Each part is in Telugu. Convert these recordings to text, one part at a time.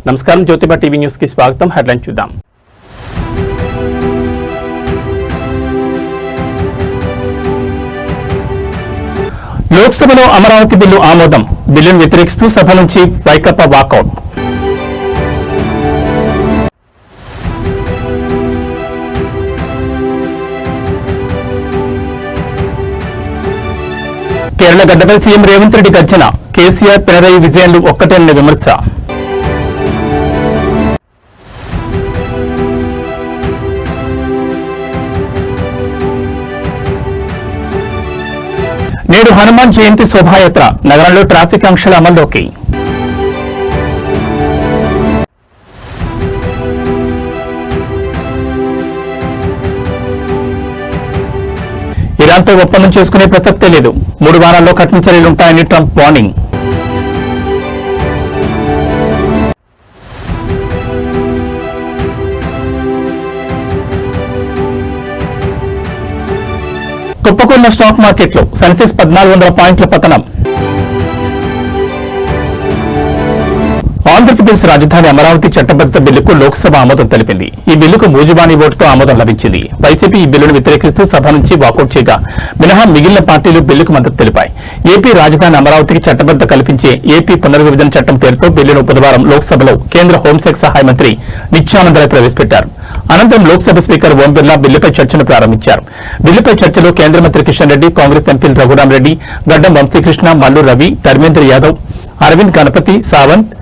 నమస్కారం, జ్యోతిబా టీవీ న్యూస్ కి స్వాగతం. హెడ్లైన్ చూద్దాం. లోక్సభలో అమరావతి బిల్లు ఆమోదం. బిల్లును వ్యతిరేకిస్తూ సభ నుంచి వైకాపా వాకౌట్. కేరళ గడ్డపై సీఎం రేవంత్ రెడ్డి గర్జన. కేసీఆర్ పినరయి విజయాలు ఒక్కటేనన్న విమర్శ. నేడు హనుమాన్ జయంతి శోభాయాత్ర. నగరంలో ట్రాఫిక్ ఆంక్షల అమల్లోకి. ఇరాన్తో ఒప్పందం చేసుకునే ప్రసక్తే లేదు. 3 వారాల్లో కఠిన చర్యలుంటాయని ట్రంప్ వార్నింగ్. కుప్పకూలిన స్టాక్ మార్కెట్లో సెన్సెక్స్ 1400 పాయింట్ల పతనం. ఆంధ్రప్రదేశ్ రాజధాని అమరావతి చట్టబద్ధత బిల్లుకు లోక్సభ ఆమోదం తెలిపింది. ఈ బిల్లుకు మూజుబానీ ఓటుతో ఆమోదం లభించింది. వైసీపీ ఈ బిల్లును వ్యతిరేకిస్తూ సభ నుంచి వాకౌట్ చేయగా మినహా మిగిలిన పార్టీలు బిల్లుకు మద్దతు తెలిపాయి. ఏపీ రాజధాని అమరావతికి చట్టబద్ధత కల్పించే ఏపీ పునర్విభజన చట్టం పేరుతో బిల్లును బుధవారం లోక్సభలో కేంద్ర హోంశాఖ సహాయ మంత్రి నిత్యానందరాయ్ ప్రవేశపెట్టారు. అనంతరం లోక్సభ స్పీకర్ ఓం బిర్లా బిల్లుపై చర్చను ప్రారంభించారు. బిల్లుపై చర్చలో కేంద్ర మంత్రి కిషన్ రెడ్డి, కాంగ్రెస్ ఎంపీలు రఘురాం రెడ్డి, గడ్డం వంశీకృష్ణ, మల్లు రవి, ధర్మేంద్ర యాదవ్, అరవింద్ గణపతి, సావంత్,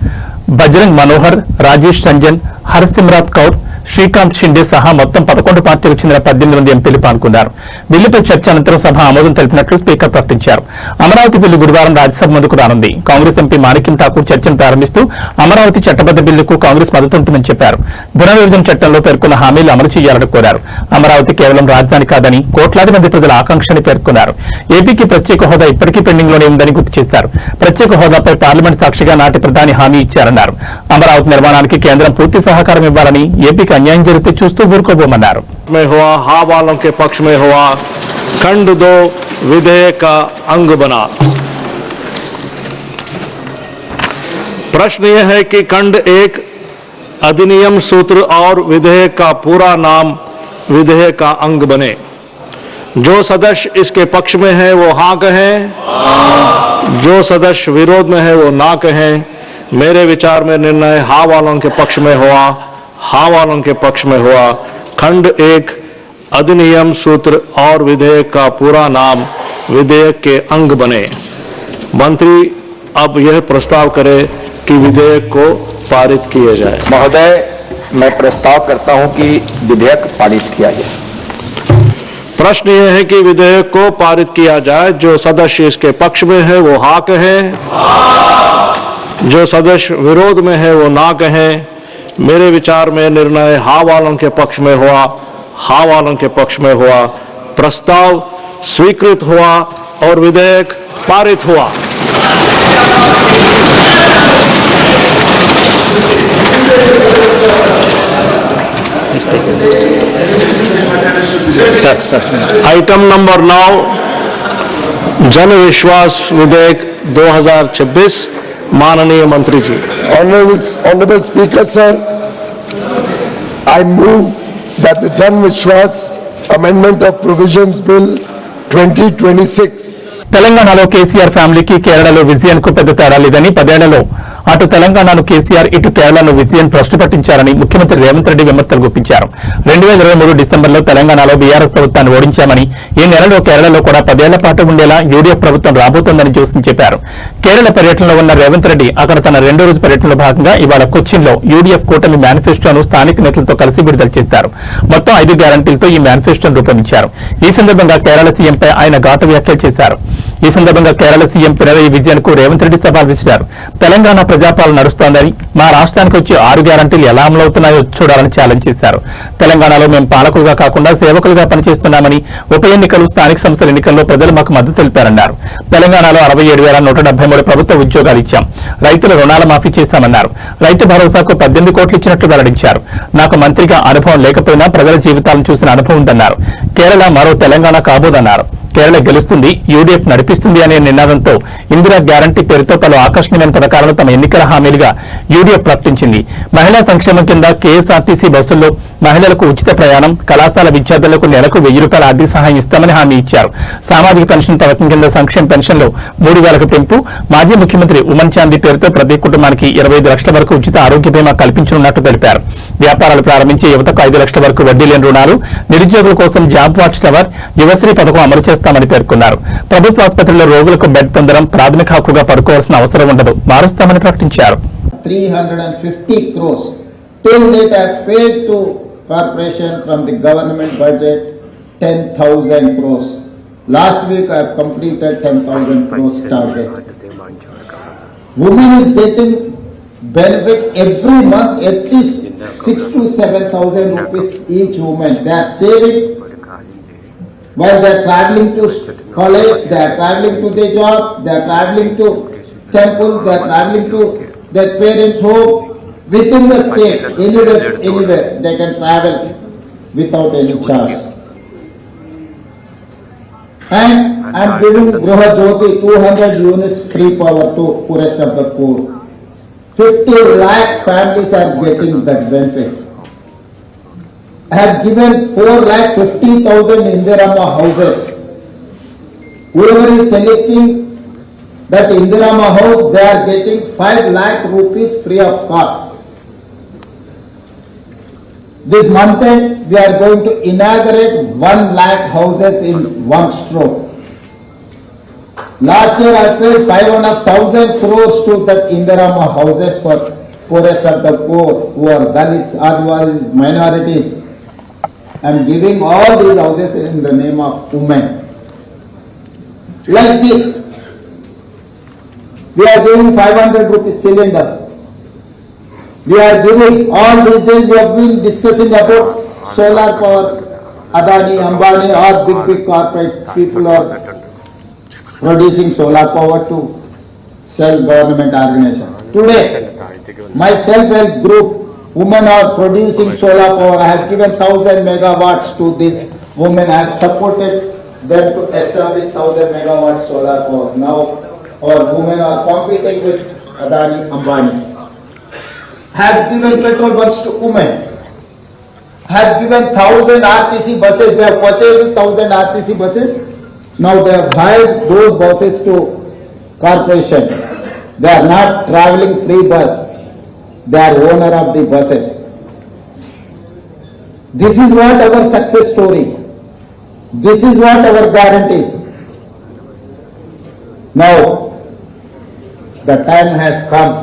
బజరంగ్ మనోహర్, రాజేష్ రంజన్, హర్సిమ్రాత్ కౌర్, శ్రీకాంత్ షిండే సహా మొత్తం 11 పార్టీలకు చెందిన 18 మంది ఎంపీలు పాల్గొన్నారు. బిల్లుపై చర్చ అనంతరం సభ ఆమోదం తెలిపినట్లు స్పీకర్ ప్రకటించారు. అమరావతి బిల్లు గురువారం రాజ్యసభ ముందుకు రానుంది. కాంగ్రెస్ ఎంపీ మాణిక్యం ఠాకూర్ చర్చను ప్రారంభిస్తూ అమరావతి చట్టబద్ద బిల్లుకు కాంగ్రెస్ మద్దతు ఉంటుందని చెప్పారు. పునర్విభజన చట్టంలో పేర్కొన్న హామీలు అమలు చేయాలని కోరారు. అమరావతి కేవలం రాజధాని కాదని కోట్లాది మంది ప్రజల ఆకాంక్షని పేర్కొన్నారు. ఏపీకి ప్రత్యేక హోదా ఇప్పటికీ పెండింగ్ లోనే ఉందని గుర్తు చేశారు. ప్రత్యేక హోదాపై పార్లమెంట్ సాక్షిగా నాటి ప్రధాని హామీ ఇచ్చారన్నారు. అమరావతి నిర్మాణానికి కేంద్రం పూర్తి సహకారం ఇవ్వాలని, ఏపీకి अन्याय జరిగితే చూస్తూ ఊరుకోబోమన్నారు. में हुआ हा वालों के पक्ष में हुआ, खंड 2 विधेयक का अंग बना। प्रश्न यह है कि खंड 1 अधिनियम सूत्र और विधेयक का पूरा नाम विधेयक का अंग बने। जो सदस्य इसके पक्ष में है वो हाँ कहें, जो सदस्य विरोध में है वो ना कहें। मेरे विचार में निर्णय हा वालों के पक्ष में हुआ, हाँ वालों के पक्ष में हुआ। खंड 1 अधिनियम सूत्र और विधेयक का पूरा नाम विधेयक के अंग बने। मंत्री अब यह प्रस्ताव करे कि विधेयक को पारित किया जाए। महोदय, मैं प्रस्ताव करता हूं कि विधेयक पारित किया जाए। प्रश्न यह है कि विधेयक को पारित किया जाए। जो सदस्य इसके पक्ष में है वो हाँ कहें, जो सदस्य विरोध में है वो ना कहें। मेरे विचार में निर्णय हाँ वालों के पक्ष में हुआ, हाँ वालों के पक्ष में हुआ। प्रस्ताव स्वीकृत हुआ और विधेयक पारित हुआ। आइटम नंबर 9 जन विश्वास विधेयक 2026। माननीय मंत्री जी। Honorable Speaker, sir, I move that the Jan Vishwas Amendment of Provisions Bill 2026 తెలంగాణలో కేసీఆర్ ఫ్యామిలీకి కేరళలో విజయన్ కు పెద్ద తేడా లేదని, 10 ఏళ్లలో అటు తెలంగాణను కేసీఆర్, ఇటు కేరళను విజయన్ భ్రష్టు పట్టించారని ముఖ్యమంత్రి రేవంత్ రెడ్డి విమర్శలు గుప్పించారు. 2023 డిసెంబర్లో తెలంగాణలో బీఆర్ఎస్ ప్రభుత్వాన్ని ఓడించామని, ఈ నెలలో కేరళలో కూడా 10 ఏళ్ల పాటు ఉండేలా యూడీఎఫ్ ప్రభుత్వం రాబోతోందని జోస్యం చెప్పారు. కేరళ పర్యటనలో ఉన్న రేవంత్ రెడ్డి అక్కడ తన 2వ రోజు పర్యటనలో భాగంగా ఇవాళ కొచ్చిన్లో యూడీఎఫ్ కూటమి మేనిఫెస్టోను స్థానిక నేతలతో కలిసి విడుదల చేస్తారు. మొత్తం 5 గ్యారంటీలతో ఈ మేనిఫెస్టోను రూపొందించారు. ఈ సందర్భంగా కేరళ సీఎంపై ఆయన ఘాటు వ్యాఖ్యలు చేశారు. ఈ సందర్భంగా కేరళ సీఎం పినరయి విజయన్ కు రేవంత్ రెడ్డి సవాల్ విసిరారు. తెలంగాణ ప్రజాపాలన నడుస్తోందని, మా రాష్ట్రానికి వచ్చి 6 గ్యారంటీలు ఎలా అమలవుతున్నాయో చూడాలని ఛాలెంజ్ చేశారు. తెలంగాణలో మేము పాలకులుగా కాకుండా సేవకులుగా పనిచేస్తున్నామని, ఉప ఎన్నికలు, స్థానిక సంస్థల ఎన్నికల్లో ప్రజలు మాకు మద్దతు తెలిపారన్నారు. తెలంగాణలో 67,173 ప్రభుత్వ ఉద్యోగాలు ఇచ్చాం. రైతుల రుణాల మాఫీ చేశామన్నారు. రైతు భరోసాకు 18 కోట్లు ఇచ్చినట్లు వెల్లడించారు. నాకు మంత్రిగా అనుభవం లేకపోయినా ప్రజల జీవితాలను చూసిన అనుభవం ఉందన్నారు. కేరళ మరో తెలంగాణ కాబోదన్నారు. కేరళ గెలుస్తుంది, యూడీఎఫ్ నడిపిస్తుంది అనే నినాదంతో ఇందిరా గ్యారంటీ పేరుతో పలు ఆకర్షణీయమైన పథకాలను తమ ఎన్నికల హామీలుగా యూడీఎఫ్ ప్రకటించింది. మహిళా సంక్షేమం కింద కేఎస్ఆర్టీసీ బస్సుల్లో మహిళలకు ఉచిత ప్రయాణం, కళాశాల విద్యార్థులకు నెలకు ₹1000 ఆర్థిక సహాయం ఇస్తామని హామీ ఇచ్చారు. సామాజిక పెన్షన్ పథకం కింద సంక్షేమ పెన్షన్లు 3000కు పెంపు, మాజీ ముఖ్యమంత్రి ఉమన్ చాందీ పేరుతో ప్రతి కుటుంబానికి 25 లక్షల వరకు ఉచిత ఆరోగ్య బీమా కల్పించనున్నట్టు తెలిపారు. వ్యాపారాలు ప్రారంభించే యువతకు 5 లక్షల వరకు వడ్డీ లేని రుణాలు, నిరుద్యోగుల కోసం జాబ్ వాచ్ టవర్, యువశ్రీ పథకం అమలు చేస్తామని పేర్కొన్నారు. ప్రభుత్వ ఆసుపత్రుల్లో రోగులకు బెడ్ పొందడం ప్రాథమిక హక్కుగా పడుకోవాల్సిన అవసరం ఉండదు, మారుస్తామని ప్రకటించారు. 350 crores. Till date I have paid to corporation from the government budget 10,000 crores. Last week I have completed 10,000 crores target. Women is getting benefit every month at least 6,000 to 7,000 rupees each woman. They are saving while they are traveling to college, they are traveling to their job, they are traveling to temple, they are traveling to their parents' home. Within the state, anywhere, they can travel without any charge. And I am giving Griha Jyoti 200 units free power to poorest of the poor. 50 lakh families are getting that benefit. I have given 4,50,000 Indirama houses. Whoever is selecting that Indirama house, they are getting 5 lakh rupees free of cost. This month end, we are going to inaugurate 1 lakh houses in one stroke. Last year I paid 5,500 crores to that Indirama houses for poorest of the poor, who are Dalits, Adivasis, minorities. I am giving all these houses in the name of women. Like this, we are giving 500 rupees cylinder. We are giving, all these days we have been discussing about solar power. Adani, Ambani, all big corporate people are producing solar power to sell government organization. Today, my self-help group, women are producing solar power. I have given 1,000 megawatts to this women. I have supported them to establish 1,000 megawatts solar power. Now, our women are competing with Adani, Ambani. Have given petrol bunks to women. Have given 1,000 RTC buses. They have purchased 1,000 RTC buses. Now they have hired those buses to corporation. They are not traveling free bus. They are owner of the buses. This is what our success story. This is what our guarantees. Now, the time has come.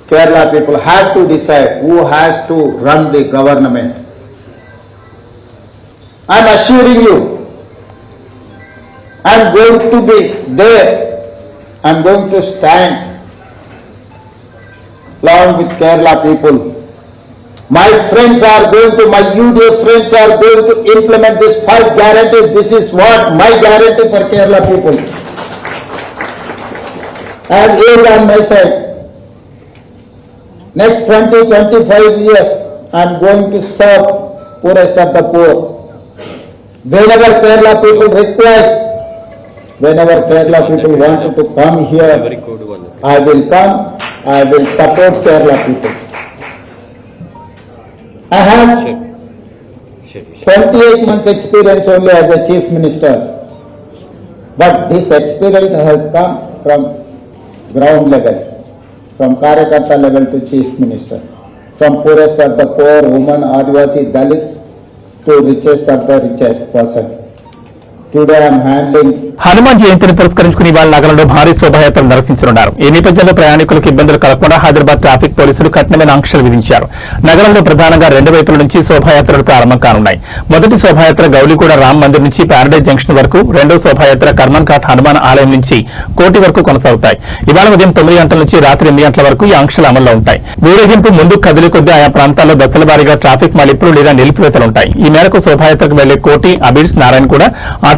Kerala people have to decide who has to run the government. I am assuring you, I am going to be there. I am going to stand along with Kerala people. My friends are going to, my UDF friends are going to implement this 5 guarantees. This is what my guarantee for Kerala people. I have aimed on my side. Next 20-25 years, I am going to serve poorest of the poor. Whenever Kerala people request, whenever Kerala people want to come here, I will come, I will support Kerala people. I have 28 months experience only as a chief minister, but this experience has come from ground level, from Karyakarta level to chief minister, from poorest of the poor, women, Adivasi, Dalits, to richest of the richest person. Today I am handling. Hanuman జయంతిని పురస్కరించుకుని ఇవాళ నగరంలో భారీ శోభాయాత్రలు నిర్వహించనున్నారు. ఈ నేపథ్యంలో ప్రయాణికులకు ఇబ్బందులు కలగకుండా హైదరాబాద్ ట్రాఫిక్ పోలీసులు కఠినమైన ఆంక్షలు విధించారు. నగరంలో ప్రధానంగా 2 వైపుల నుంచి శోభాయాత్రలు ప్రారంభం కానున్నాయి. మొదటి శోభాయాత్ర గౌలిగూడ రామ్ మందిర్ నుంచి ప్యారడైజ్ జంక్షన్ వరకు, రెండో శోభాయాత్ర కర్మన్ ఘాట్ హనుమాన్ ఆలయం నుంచి కోటి వరకు కొనసాగుతాయి. ఇవాళ ఉదయం 9 గంటల నుంచి రాత్రి 8 గంటల వరకు ఈ ఆంక్షలు అమల్లో ఉంటాయి. ఊరేగింపు ముందుకు కదిలే కొద్దీ ఆయా ప్రాంతాల్లో దశల వారీగా ట్రాఫిక్ మళ్లింపులు లేదా నిలిపివేతలుంటాయి. ఈ మేరకు శోభాయాత్రకు వెళ్లే కోటి, అబిడ్స్, నారాయణ కూడా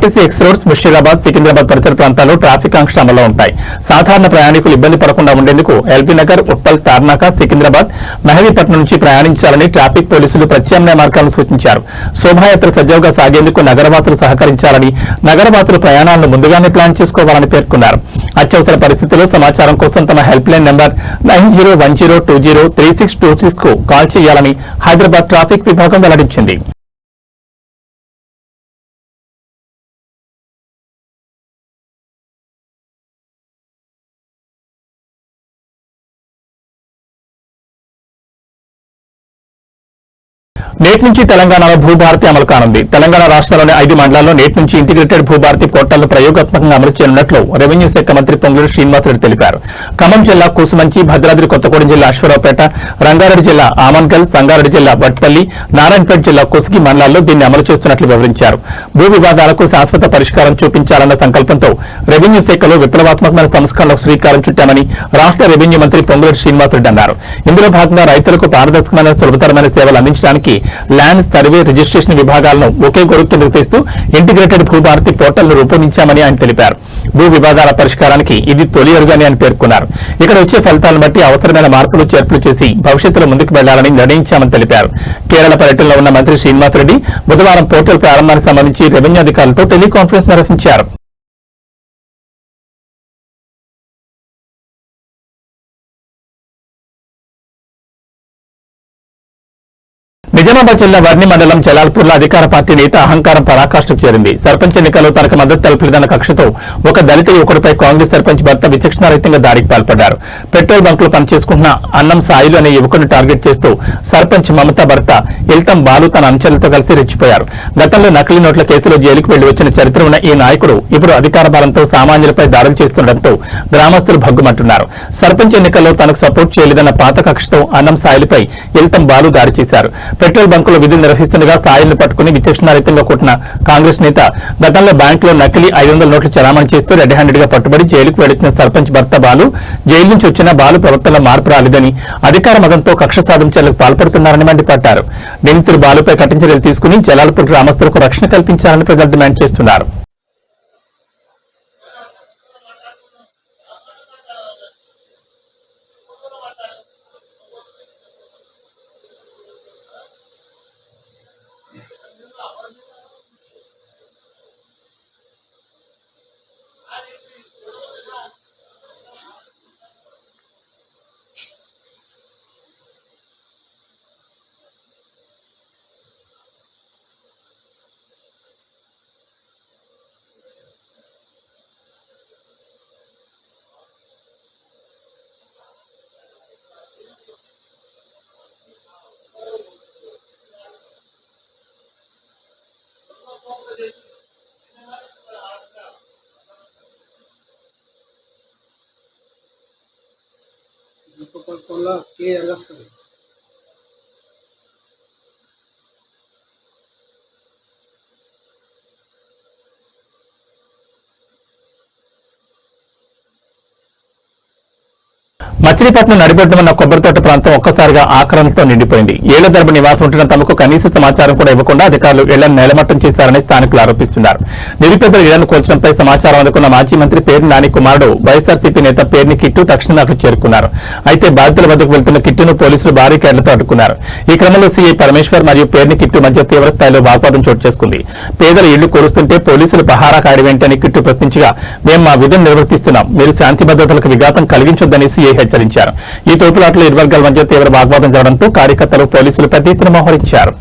RTC X roads, Musheerabad, Secunderabad పరిసర ప్రాంతాల్లో ట్రాఫిక్ ఆంక్షలు అమల్లో ఉంటాయి. సాధారణ ప్రయాణికులు ఇబ్బంది పడకుండా ఉండేందుకు ఎల్బీ నగర్, ఉప్పల్, తార్నాక, సికింద్రాబాద్, మెహదీపట్నం నుంచి ప్రయాణించాలని ట్రాఫిక్ పోలీసులు ప్రత్యామ్నాయ మార్గాలను సూచించారు. శోభాయాత్ర సజావుగా సాగేందుకు నగరవాసులు సహకరించాలని, నగరవాసులు ప్రయాణాలను ముందుగానే ప్లాన్ చేసుకోవాలని పేర్కొన్నారు. అత్యవసర పరిస్థితుల్లో సమాచారం కోసం తమ హెల్ప్ లైన్ నెంబర్ 9010203626 కు కాల్ చేయాలని హైదరాబాద్ ట్రాఫిక్ విభాగం వెల్లడించింది. నేటి నుంచి తెలంగాణలో భూభారతి అమలు కానుంది. తెలంగాణ రాష్ట్రంలోని 5 మండలాల్లో నేటి నుంచి ఇంటిగ్రేటెడ్ భూభారతి పోర్టల్ను ప్రయోగాత్మకంగా అమలు చేయనున్నట్లు రెవెన్యూ శాఖ మంత్రి పొంగులేటి శ్రీనివాసరెడ్డి తెలిపారు. ఖమ్మం జిల్లా కూసుమంచి, భద్రాద్రి కొత్తగూడెం జిల్లా అశ్వరావుపేట, రంగారెడ్డి జిల్లా ఆమన్గల్, సంగారెడ్డి జిల్లా వట్పల్లి, నారాయణపేట జిల్లా కొస్గి మండలాల్లో దీన్ని అమలు చేస్తున్నట్లు వివరించారు. భూ వివాదాలకు శాశ్వత పరిష్కారం చూపించాలన్న సంకల్పంతో రెవెన్యూ శాఖలో విప్లవాత్మకమైన సంస్కరణలకు శ్రీకారం చుట్టామని రాష్ట్ర రెవెన్యూ మంత్రి పొంగులేటి శ్రీనివాసరెడ్డి అన్నారు. ఇందులో భాగంగా రైతులకు పారదర్శకమైన, సులభతరమైన సేవలు అందించడానికి ల్యాండ్ సర్వే, రిజిస్ట్రేషన్ విభాగాలను ఒకే గొడుగు కిందకు తెస్తూ ఇంటిగ్రేటెడ్ భూభారతి పోర్టల్ను రూపొందించామని ఆయన తెలిపారు. భూ వివాదాల పరిష్కారానికి ఇది తొలి అడుగని ఆయన పేర్కొన్నారు. ఇక్కడ వచ్చే ఫలితాలను బట్టి అవసరమైన మార్పులు, చేర్పులు చేసి భవిష్యత్తులో ముందుకు వెళ్లాలని నిర్ణయించామని తెలిపారు. కేరళ పర్యటనలో ఉన్న మంత్రి శ్రీనివాసరెడ్డి బుధవారం పోర్టల్ ప్రారంభానికి సంబంధించి రెవెన్యూ అధికారులతో టెలికాన్ఫరెన్స్ నిర్వహించారు. నిజామాబాద్ జిల్లా వర్ణి మండలం జలాల్పూర్లో అధికార పార్టీ నేత అహంకారం పరాకాష్ఠకు చేరింది. సర్పంచ్ ఎన్నికల్లో తనకు మద్దతు తెలపలేదన్న కక్షతో ఒక దళిత యువకుడిపై కాంగ్రెస్ సర్పంచ్ భర్త విచక్షణారహితంగా దాడికి పాల్పడ్డారు. పెట్రోల్ బంకులో పనిచేసుకుంటున్న అన్నం సాయిలు అనే యువకుడిని టార్గెట్ చేస్తూ సర్పంచ్ మమత భర్త ఇల్తం బాలు తన అనుచరులతో కలిసి రెచ్చిపోయారు. గతంలో నకిలీ నోట్ల కేసులో జైలుకు వెళ్లి వచ్చిన చరిత్ర ఉన్న ఈ నాయకుడు ఇప్పుడు అధికార బలంతో సామాన్యులపై దాడులు చేస్తుండటంతో గ్రామస్తులు భగ్గుమంటున్నారు. సర్పంచ్ ఎన్నికల్లో తనకు సపోర్ట్ చేయలేదన్న పాత కక్షతో అన్నం సాయిలపై ఇల్తం బాలు దాడి చేశారు. పెట్రోల్ బంకులో విధులు నిర్వహిస్తుండగా సాయిల్ని పట్టుకుని విచక్షణారహితంగా కొట్టిన కాంగ్రెస్ నేత గతంలో బ్యాంకులో నకిలీ 500 నోట్లు చలామణి చేస్తూ రెడ్ హ్యాండెడ్ గా పట్టుబడి జైలుకు వెళుతున్న సర్పంచ్ భర్త బాలు జైలు నుంచి వచ్చిన బాలు ప్రవర్తనలో మార్పు రాలేదని, అధికార మదంతో కక్ష సాధించేందుకు పాల్పడుతున్నారని మండిపడ్డారు. నిందితులు బాలుపై కఠిన చర్యలు తీసుకుని జలాల్పూర్ గ్రామస్తులకు రక్షణ కల్పించాలని ప్రజలు డిమాండ్ చేస్తున్నారు. క్లియర్గా వస్తుంది. మచిలీపట్నం నడిబొడ్డున ఉన్న కొబ్బరితోట ప్రాంతం ఒక్కసారిగా ఆక్రమణతో నిండిపోయింది. ఏళ్ల తరబడి నివాసం ఉంటున్న తమకు కనీస సమాచారం కూడా ఇవ్వకుండా అధికారులు ఇళ్లను నేలమట్టం చేశారని స్థానికులు ఆరోపిస్తున్నారు. నిరుపేదల ఇళ్లను కూల్చడంపై సమాచారం అందుకున్న మాజీ మంత్రి పేర్ని నాని కుమారుడు వైఎస్ఆర్సీపీ నేత పేర్ని కిట్టు తక్షణమే అక్కడికి చేరుకున్నారు. అయితే బాధితుల వద్దకు వెళ్తున్న కిట్టును పోలీసులు బారికేడ్లతో అడ్డుకున్నారు. ఈ క్రమంలో సీఐ పరమేశ్వర్ మరియు పేర్ని కిట్టు మధ్య తీవ్ర స్థాయిలో వాగ్వాదం చోటు చేసుకుంది. పేదల ఇళ్లు కూరుస్తుంటే పోలీసులు పహారా కాయడమేంటని కిట్టు ప్రశ్నించగా, మేము మా విధులు నిర్వర్తిస్తున్నాం, మీరు శాంతి భద్రతలకు విఘాతం కలిగించొద్దని సీఐ హెచ్చరించారు. ఈ తోపులాటలో ఇరు వర్గాల మధ్య తీవ్ర వాగ్వాదం జరగడంతో కార్యకర్తలు పోలీసులు పెద్ద ఎత్తున మోహరించారు.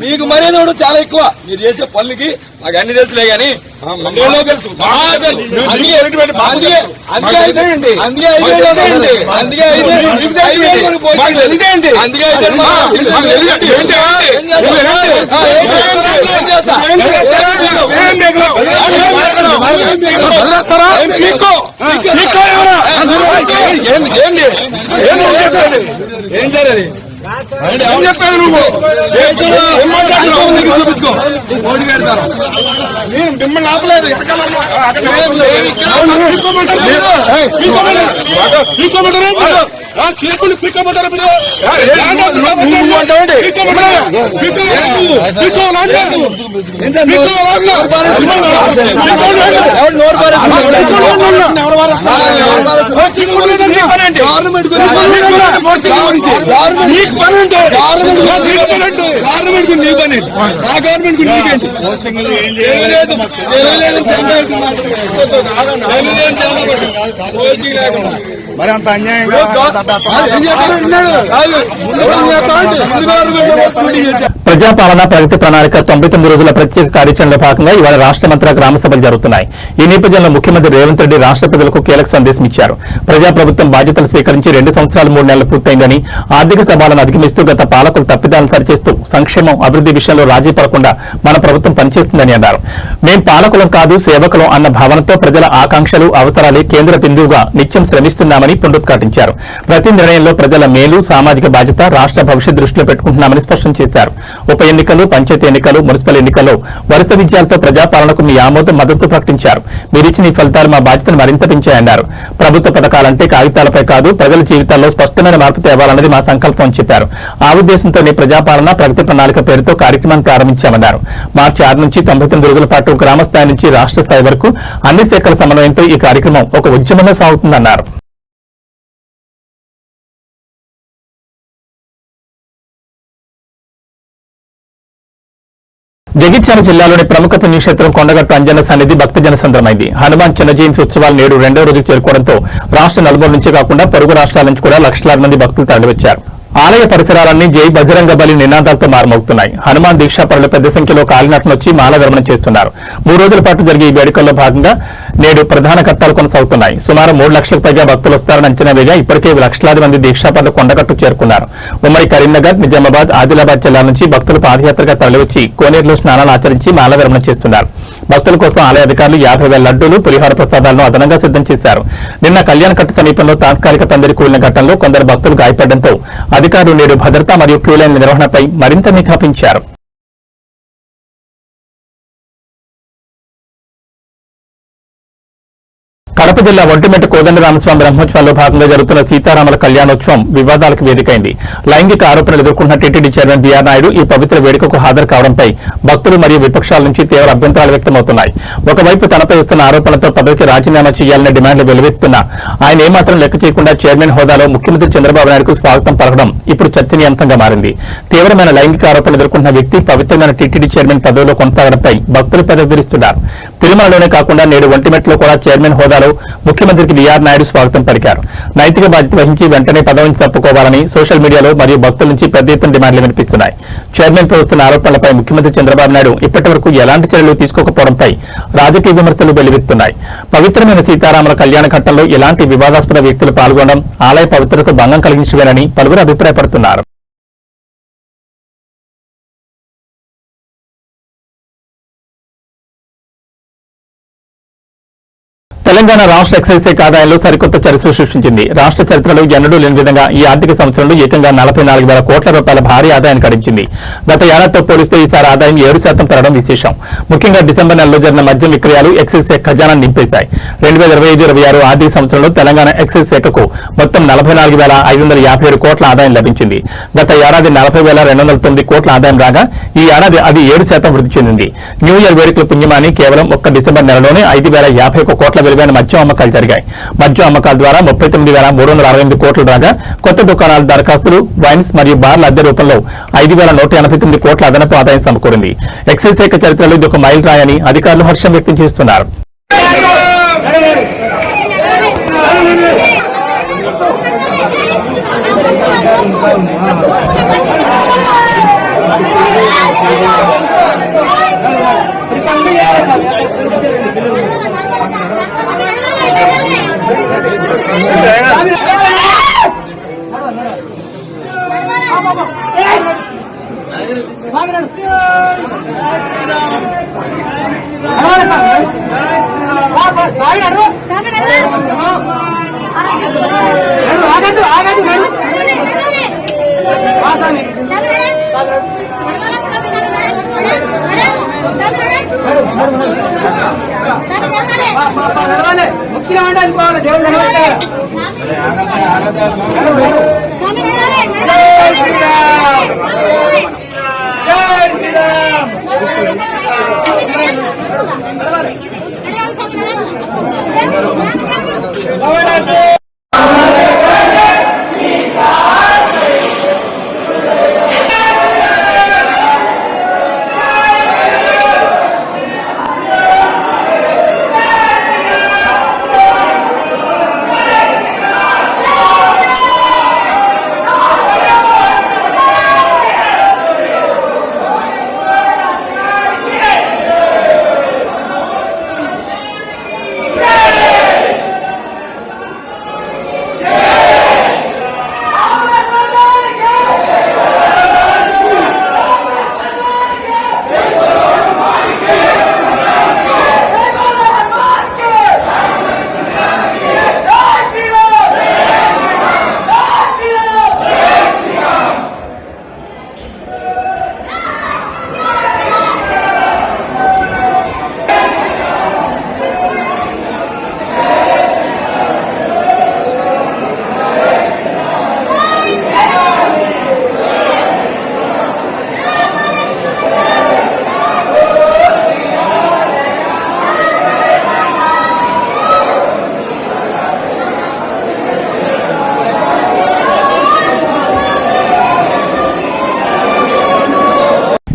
మీకు మర్యాద చాలా ఎక్కువ. మీరు చేసే పనులకి నాకు అన్ని తెలుసులే గానీ ఏం చేయాలి? ఏం చెప్పాను నువ్వు? చూపించుకో. మోడీ గారి ద్వారా నేను మిమ్మల్ని ఆపలేదు. తీసుకోమంటారు చేతులు పిక్కమంటారు మీరు గవర్నమెంట్ నీ పని ఆ గవర్నమెంట్ నీకేంటి మరి అంత అన్యాయం ప్రజాపాలన ప్రగతి ప్రణాళిక 99 రోజుల ప్రత్యేక కార్యాచరణలో భాగంగా ఇవాళ రాష్ట్ర మంత్రుల గ్రామ సభలు జరుగుతున్నాయి. ఈ నేపథ్యంలో ముఖ్యమంత్రి రేవంత్ రెడ్డి రాష్ట్ర ప్రజలకు కీలక సందేశం ఇచ్చారు. ప్రజాప్రభుత్వం బాధ్యతలు స్వీకరించి 2 సంవత్సరాలు 3 నెలలు పూర్తయిందని, ఆర్థిక సవాళ్లను అధిగమిస్తూ గత పాలకులు తప్పిదాలను సరిచేస్తూ సంక్షేమం అభివృద్ధి విషయంలో రాజీ పడకుండా మన ప్రభుత్వం పనిచేస్తుందని అన్నారు. మేం పాలకులం కాదు సేవకులం అన్న భావనతో ప్రజల ఆకాంక్షలు అవసరాలే కేంద్ర బిందువుగా నిత్యం శ్రమిస్తున్నామని పునరుద్ఘాటించారు. ప్రతి నిర్ణయంలో ప్రజల మేలు సామాజిక బాధ్యత రాష్ట్ర భవిష్యత్ దృష్టిలో పెట్టుకుంటున్నామని స్పష్టం చేశారు. ఉప ఎన్నికలు పంచాయతీ ఎన్నికలు మున్సిపల్ ఎన్నికల్లో వరుస విజయాలతో ప్రజాపాలనకు మీ ఆమోదం మద్దతు ప్రకటించారు. మీరిచ్చిన ఈ ఫలితాలు మా బాధ్యతను మరింత పెంచాయన్నారు. ప్రభుత్వ పథకాలంటే కాగితాలపై కాదు ప్రజల జీవితాల్లో స్పష్టమైన మార్పు తేవాలన్నది మా సంకల్పం అని చెప్పారు. ఆ ఉద్దేశంతోనే ప్రజాపాలన ప్రగతి ప్రణాళిక పేరుతో కార్యక్రమాన్ని ప్రారంభించామన్నారు. మార్చి 6 నుంచి 99 రోజుల పాటు గ్రామ స్థాయి నుంచి రాష్ట్ర స్థాయి వరకు అన్ని శాఖల సమన్వయంతో ఈ కార్యక్రమం ఒక ఉద్యమంలో సాగుతుందన్నారు. జగిత్యాల జిల్లాలోని ప్రముఖ పుణ్యక్షేత్రం కొండగట్టు అంజన్న సన్నిధి భక్తజన సంద్రమైంది. హనుమాన్ చిన్న జయంతి ఉత్సవాలు నేడు 2వ రోజుకు చేరుకోవడంతో రాష్ట్ర నలుమూల నుంచే కాకుండా పొరుగు రాష్ట్రాల నుంచి కూడా లక్షలాది మంది భక్తులు తరలివచ్చారు. ఆలయ పరిసరాలన్నీ జై బజరంగ బలి నినాదాలతో మారుమోగుతున్నాయి. హనుమాన్ దీక్షాపరులు పెద్ద సంఖ్యలో కాలినట్లు వచ్చి మాలాధర్మణం చేస్తున్నారు. 3 రోజుల పాటు జరిగే ఈ వేడుకల్లో భాగంగా నేడు ప్రధాన ఘట్టాలు కొనసాగుతున్నాయి. సుమారు 3 లక్షలకు పైగా భక్తులు వస్తారని అంచనా వేగా ఇప్పటికే లక్షలాది మంది దీక్షాపరులు కొండగట్టు చేరుకున్నారు. ఉమ్మడి కరీంనగర్, నిజామాబాద్, ఆదిలాబాద్ జిల్లాల నుంచి భక్తులు పాదయాత్రగా తరలివచ్చి కోనేరులో స్నానాలు ఆచరించి మాలాధర్మణం చేస్తున్నారు. భక్తుల కోసం ఆలయ అధికారులు 50,000 లడ్డూలు, పులిహోర ప్రసాదాలను అదనంగా సిద్ధం చేశారు. నిన్న కళ్యాణకట్ట సమీపంలో తాత్కాలిక పందిరి కూలిన ఘటనలో కొందరు భక్తులు గాయపడడంతో అధికారులు నేడు భద్రత మరియు క్యూ లైన్ నిర్వహణపై మరింత నిఘా పెంచారు. కడప జిల్లా ఒంటిమిట్ట కోదండరామస్వామి బ్రహ్మోత్సవాల్లో భాగంగా జరుగుతున్న సీతారాముల కళ్యాణోత్సవం వివాదాలకు వేదికైంది. లైంగిక ఆరోపణలు ఎదుర్కొంటున్న టీటీడీ చైర్మన్ బీఆర్ నాయుడు ఈ పవిత్ర వేడుకకు హాజరు కావడంపై భక్తులు మరియు విపక్షాల నుంచి తీవ్ర అభ్యంతరాలు వ్యక్తమవుతున్నాయి. ఒకవైపు తనపై వస్తున్న ఆరోపణలతో పదవికి రాజీనామా చేయాలనే డిమాండ్లు వెలువెత్తున్నా ఆయన ఏమాత్రం లెక్క చేయకుండా చైర్మన్ హోదాలో ముఖ్యమంత్రి చంద్రబాబు నాయుడుకు స్వాగతం పలకడం ఇప్పుడు చర్చనీయాంశంగా మారింది. తీవ్రమైన లైంగిక ఆరోపణలు ఎదుర్కొంటున్న వ్యక్తి పవిత్రమైన టీటీడీ చైర్మన్ పదవిలో కొనసాగడంపై భక్తులు పెదవిరుస్తున్నారు. తిరుమలలోనే కాకుండా నేడు ఒంటిమిట్టలో కూడా చైర్మన్ హోదాలో ముఖ్యమంత్రికి బీఆర్ నాయుడు స్వాగతం పలికారు. నైతిక బాధ్యత వహించి వెంటనే పదవి నుంచి తప్పుకోవాలని సోషల్ మీడియాలో మరియు భక్తుల నుంచి పెద్ద ఎత్తున డిమాండ్లు వినిపిస్తున్నాయి. చైర్మన్ ప్రభుత్వ ఆరోపణలపై ముఖ్యమంత్రి చంద్రబాబు నాయుడు ఇప్పటి వరకు ఎలాంటి చర్యలు తీసుకోకపోవడంపై రాజకీయ విమర్శలు వెల్లువెత్తున్నాయి. పవిత్రమైన సీతారాముల కళ్యాణ ఘట్టంలో ఎలాంటి వివాదాస్పద వ్యక్తులు పాల్గొనడం ఆలయ పవిత్రతకు భంగం కలిగించవేనని పలువురు అభిప్రాయపడుతున్నారు. తెలంగాణ రాష్ట్ర ఎక్సైజ్ శాఖ ఆదాయంలో సరికొత్త చరిత్ర సృష్టించింది. రాష్ట్ర చరిత్రలో ఎన్నడూ లేని విధంగా ఈ ఆర్థిక సంవత్సరంలో ఏకంగా 44,000 కోట్ల రూపాయల భారీ ఆదాయాన్ని గడించింది. గత ఏడాదితో పోలిస్తే ఈసారి ఆదాయం 7% పెరగడం విశేషం. ముఖ్యంగా డిసెంబర్ నెలలో జరిగిన మద్యం విక్రయాలు ఎక్సైజ్ శాఖ ఖజానాన్ని నింపేశాయి. 2025-26 ఆర్థిక సంవత్సరంలో తెలంగాణ ఎక్సైజ్ శాఖకు మొత్తం 44,557 కోట్ల ఆదాయం లభించింది. గత ఏడాది 40,209 కోట్ల ఆదాయం రాగా ఈ ఏడాది అది 7% వృద్ధి చెందింది. న్యూ ఇయర్ వేడుకల పుణ్యమాని కేవలం ఒక్క డిసెంబర్ నెలలోనే 5,051 కోట్ల విలువైన మద్యం అమ్మకాలు జరిగాయి. మద్యం అమ్మకాల ద్వారా 39,368 కోట్లు రాగా కొత్త దుకాణాల దరఖాస్తులు, వైన్స్ మరియు బార్ల అద్దె రూపంలో 5,189 కోట్ల అదనపు ఆదాయం సమకూరింది. ఎక్సైజ్ శాఖ చరిత్రలో ఇది ఒక మైల్ రాయని అధికారులు హర్షం వ్యక్తం చేస్తున్నారు.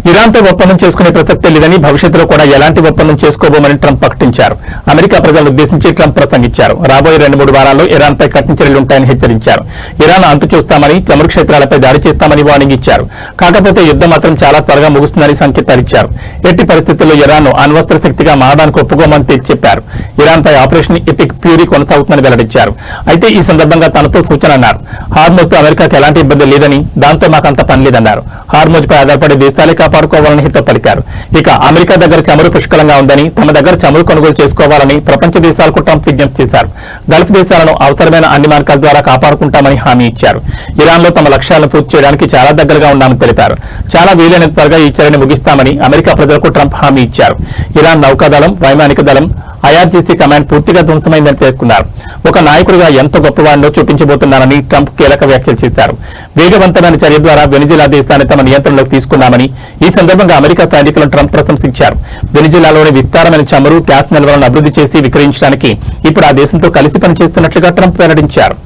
ఇరాన్తో ఒప్పందం చేసుకునే ప్రసక్తే లేదని భవిష్యత్తులో కూడా ఎలాంటి ఒప్పందం చేసుకోబోమని ట్రంప్ ప్రకటించారు. అమెరికా ప్రజలను ఉద్దేశించి ట్రంప్ ప్రసంగించారు. రాబోయే 2-3 వారాల్లో ఇరాన్పై కఠిన చర్యలుంటాయని హెచ్చరించారు. ఇరాన్ అంతు చూస్తామని, చమురు క్షేత్రాలపై దాడి చేస్తామని వార్నింగ్ ఇచ్చారు. కాకపోతే యుద్ధం మాత్రం చాలా త్వరగా ముగుస్తుందని సంకేతాలిచ్చారు. ఎట్టి పరిస్థితుల్లో ఇరాన్ను అణ్వస్త్ర శక్తిగా మారడానికి ఒప్పుకోమని తేల్చి చెప్పారు. ఇరాన్పై ఆపరేషన్ ఎపిక్ ఫ్యూరీ కొనసాగుతుందని వెల్లడించారు. అయితే ఈ సందర్భంగా తనతో సూచన అన్నారు. హార్మోజ్తో అమెరికాకు ఎలాంటి ఇబ్బంది లేదని, దాంతో మాకంత పని లేదన్నారు. హార్మోజ్పై ఆధారపడే దేశాలే కాపాడుకోవాలని హితో పలికారు. ఇక అమెరికా దగ్గర చమురు పుష్కలంగా ఉందని, తమ దగ్గర చమురు కొనుగోలు చేసుకోవాలని ప్రపంచ దేశాలకు ట్రంప్ విజ్ఞప్తి చేశారు. గల్ఫ్ దేశాలను అవసరమైన అన్ని మార్గాల ద్వారా కాపాడుకుంటామని హామీ ఇచ్చారు. ఇరాన్లో తమ లక్ష్యాలను పూర్తి చేయడానికి చాలా దగ్గరగా ఉన్నామని తెలిపారు. చాలా వీలైనంత త్వరగా ఈ చర్యను ముగిస్తామని అమెరికా ప్రజలకు ట్రంప్ హామీ ఇచ్చారు. ఇరాన్ నౌకాదళం, వైమానిక దళం, ఐఆర్జీసీ కమాండ్ పూర్తిగా ధ్వంసమైందని పేర్కొన్నారు. ఒక నాయకుడిగా ఎంత గొప్పవాడినో చూపించబోతున్నారని ట్రంప్ కీలక వ్యాఖ్యలు చేశారు. వేగవంతమైన చర్య ద్వారా వెనిజులా దేశాన్ని తమ నియంత్రణలోకి తీసుకున్నామని, ఈ సందర్భంగా అమెరికా సైనికులను ట్రంప్ ప్రశంసించారు. వెనిజులాలోని విస్తారమైన చమురు, గ్యాస్ నిల్వలను అభివృద్ధి చేసి విక్రయించడానికి ఇప్పుడు ఆ దేశంతో కలిసి పనిచేస్తున్నట్లుగా ట్రంప్ వెల్లడించారు.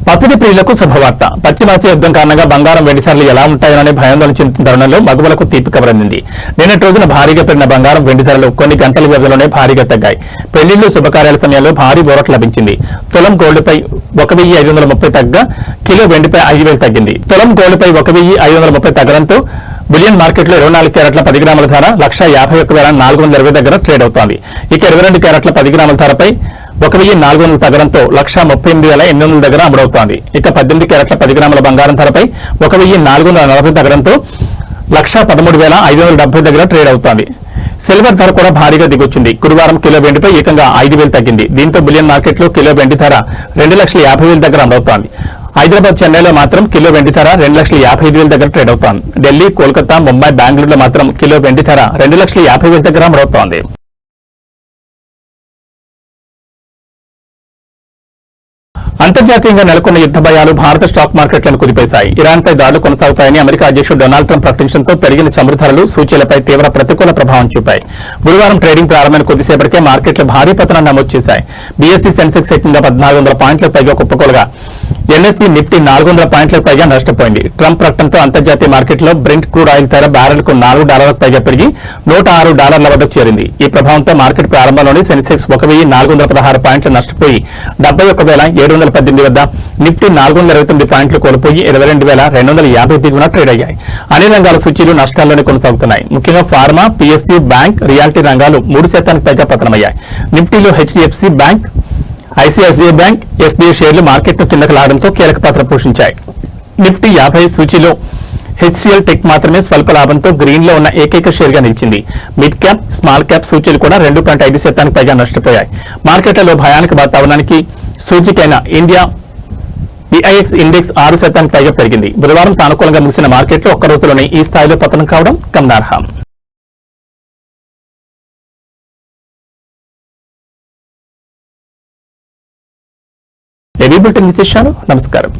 పసిడి ప్రియులకు శుభవార్త. పశ్చిమాసియా యుద్ధం కారణంగా బంగారం, వెండి ధరలు ఎలా ఉంటాయోననే భయాందోళన చెందుతున్న తరుణంలో మగువలకు తీపి కబరందింది. నిన్నటి రోజున భారీగా పెరిగిన బంగారం, వెండి ధరలు కొన్ని గంటల వ్యవధిలోనే భారీగా తగ్గాయి. పెళ్లిళ్లు, శుభకార్యాల సమయంలో భారీ బోరట లభించింది. తులం గోల్డ్పై 1,530 తగ్గ కిలో వెండిపై 5,000 తగ్గింది. తులం గోల్డ్పై 1,530 తగ్గడంతో బులియన్ మార్కెట్లో 24 క్యారెట్ల 10 గ్రాముల ధర 1,51,420 దగ్గర ట్రేడ్ అవుతోంది. ఇక 22 క్యారెట్ల 10 గ్రాముల ధరపై 1,400 తగ్గడంతో 1,38,800 దగ్గర అమ్ముడవుతోంది. ఇక 18 క్యారెట్ల 10 గ్రాముల బంగారం ధరపై 1,440 తగ్గడంతో 1,13,570 దగ్గర ట్రేడ్ అవుతోంది. సిల్వర్ ధర కూడా భారీగా దిగొచ్చింది. గురువారం కిలో వెండిపై ఏకంగా 5,000 తగ్గింది. దీంతో బులియన్ మార్కెట్లో కిలో వెండి ధర 2,50,000 దగ్గర అమ్ముడవుతోంది. హైదరాబాద్, చెన్నైలో మాత్రం కిలో వెండి ధర 2,55,000 దగ్గర ట్రేడ్ అవుతోంది. ఢిల్లీ, కోల్కతా, ముంబై, బెంగళూరులో మాత్రం కిలో వెండి ధర 2,50,000 దగ్గర అమ్ముడవుతోంది. అంతర్జాతీయంగా నెలకొన్న యుద్ధ భయాలు భారత స్టాక్ మార్కెట్లను కుదిపేశాయి. ఇరాన్పై దాడులు కొనసాగుతాయని అమెరికా అధ్యక్షుడు డొనాల్డ్ ట్రంప్ ప్రకటించడంతో పెరిగిన చమురు ధరలు సూచీలపై తీవ్ర ప్రతికూల ప్రభావం చూపాయి. గురువారం ట్రేడింగ్ ప్రారంభమైన కొద్దిసేపటికే మార్కెట్లు భారీ పతనాన్ని నమోదు చేశాయి. బీఎస్సీ సెన్సెక్స్ ఏకంగా 1,400 పాయింట్లకు పైగా కుప్పకూలగా ఎన్ఎస్సీ, నిఫ్టీ 400 పాయింట్లకు పైగా నష్టపోయింది. ట్రంప్ ప్రకటనతో అంతర్జాతీయ మార్కెట్లో బ్రెంట్ క్రూడ్ ఆయిల్ ధర బ్యారెల్కు $4 పైగా పెరిగి $106 వద్దకు చేరింది. ఈ ప్రభావంతో మార్కెట్ ప్రారంభంలోనే సెన్సెక్స్ 1,416 పాయింట్లు నష్టపోయి 71,718 వద్ద, నిఫ్టీ 429 పాయింట్లు కోల్పోయి 22,250 దిగువన ట్రేడ్ అయ్యాయి. అన్ని రంగాల సూచీలు నష్టాల్లోనే కొనసాగుతున్నాయి. ముఖ్యంగా ఫార్మా, పీఎస్యూ, బ్యాంక్, రియాలిటీ రంగాలు 3% పైగా పతనమయ్యాయి. నిఫ్టీలో HDFC bank, ICICI bank, SBI షేర్లు మార్కెట్ను కిందకు లాగడంతో కీలక పాత్ర పోషించాయి. నిఫ్టీ 50 సూచీలో హెచ్సిఎల్ టెక్ మాత్రమే స్వల్ప లాభంతో గ్రీన్ లో ఉన్న ఏకైక షేర్ గా నిలిచింది. మిడ్ క్యాప్, స్మాల్ క్యాప్ సూచీలు కూడా 2.5% పైగా నష్టపోయాయి. మార్కెట్లలో భయానక వాతావరణానికి సూచికైన ఇండియా BIX ఇండెక్స్ 6% పైగా పెరిగింది. బుధవారం సానుకూలంగా ముగిసిన మార్కెట్లో ఒక్క రోజులోనే ఈ స్థాయిలో పతనం కావడం గమనార్హం. ఏబీ బులెటిన్ విశేషాలు. నమస్కారం.